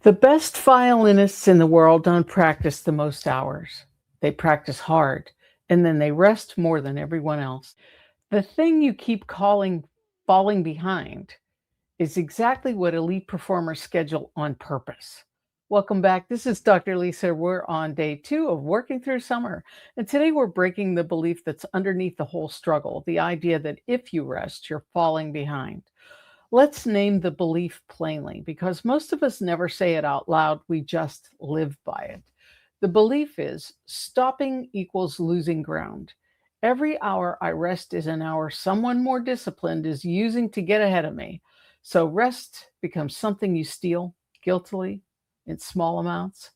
The best violinists in the world don't practice the most hours. They practice hard, and then they rest more than everyone else. The thing you keep calling falling behind is exactly what elite performers schedule on purpose. Welcome back. This is Dr. Lisa. We're on day 2 of working through summer. And today we're breaking the belief that's underneath the whole struggle, the idea that if you rest, you're falling behind. Let's name the belief plainly because most of us never say it out loud. We just live by it. The belief is stopping equals losing ground. Every hour I rest is an hour someone more disciplined is using to get ahead of me. So rest becomes something you steal guiltily in small amounts,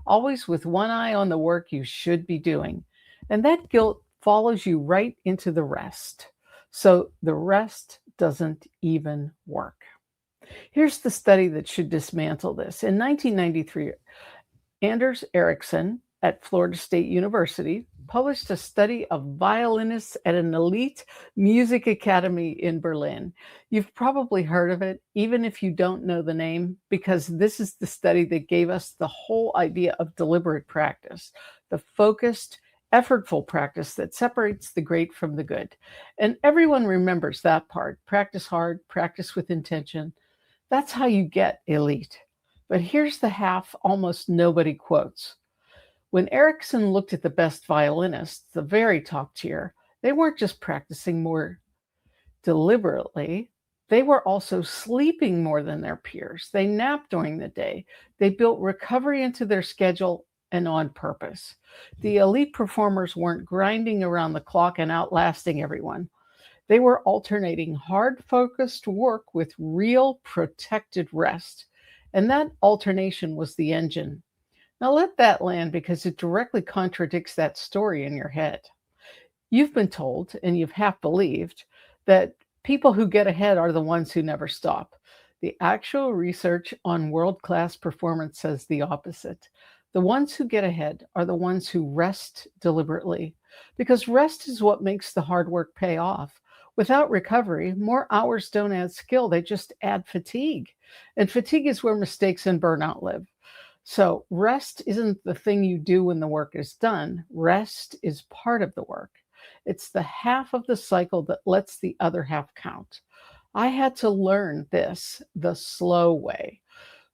always with one eye on the work you should be doing. And that guilt follows you right into the rest. So the rest doesn't even work. Here's the study that should dismantle this. In 1993, Anders Ericsson at Florida State University published a study of violinists at an elite music academy in Berlin. You've probably heard of it, even if you don't know the name, because this is the study that gave us the whole idea of deliberate practice, the focused, effortful practice that separates the great from the good. And everyone remembers that part. Practice hard, practice with intention. That's how you get elite. But here's the half almost nobody quotes. When Ericsson looked at the best violinists, the very top tier, they weren't just practicing more deliberately, they were also sleeping more than their peers. They napped during the day. They built recovery into their schedule and on purpose. The elite performers weren't grinding around the clock and outlasting everyone. They were alternating hard focused work with real protected rest. And that alternation was the engine. Now let that land because it directly contradicts that story in your head. You've been told, and you've half believed, that people who get ahead are the ones who never stop. The actual research on world-class performance says the opposite. The ones who get ahead are the ones who rest deliberately, because rest is what makes the hard work pay off. Without recovery, more hours don't add skill, they just add fatigue. And fatigue is where mistakes and burnout live. So rest isn't the thing you do when the work is done. Rest is part of the work. It's the half of the cycle that lets the other half count. I had to learn this the slow way.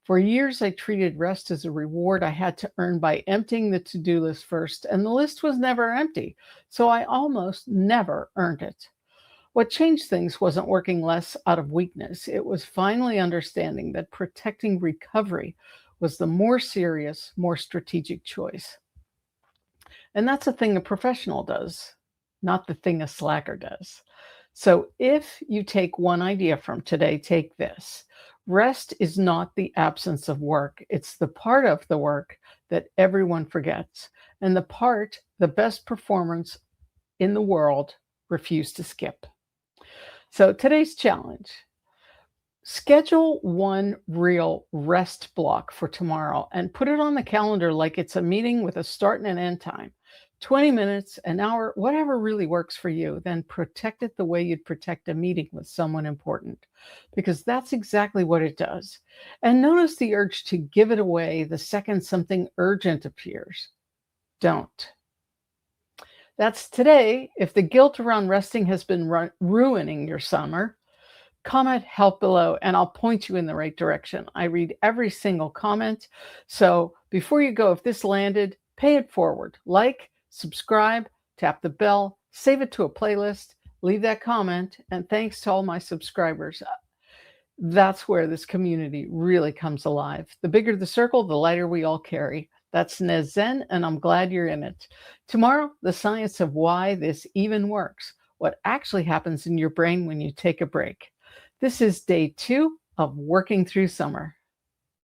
For years, I treated rest as a reward I had to earn by emptying the to-do list first, and the list was never empty, so I almost never earned it. What changed things wasn't working less out of weakness. It was finally understanding that protecting recovery was the more serious, more strategic choice. And that's a thing a professional does, not the thing a slacker does. So if you take one idea from today, take this. Rest is not the absence of work. It's the part of the work that everyone forgets, and the part the best performance in the world refuse to skip. So today's challenge: schedule one real rest block for tomorrow and put it on the calendar like it's a meeting with a start and an end time. 20 minutes, an hour, whatever really works for you. Then protect it the way you'd protect a meeting with someone important, because that's exactly what it does. And notice the urge to give it away the second something urgent appears. Don't. That's today. If the guilt around resting has been ruining your summer, comment help below and I'll point you in the right direction. I read every single comment. So before you go, if this landed, pay it forward. Like, subscribe, tap the bell, save it to a playlist, leave that comment, and thanks to all my subscribers. That's where this community really comes alive. The bigger the circle, the lighter we all carry. That's Nezzen, and I'm glad you're in it. Tomorrow, the science of why this even works, what actually happens in your brain when you take a break. This is day 2 of working through summer.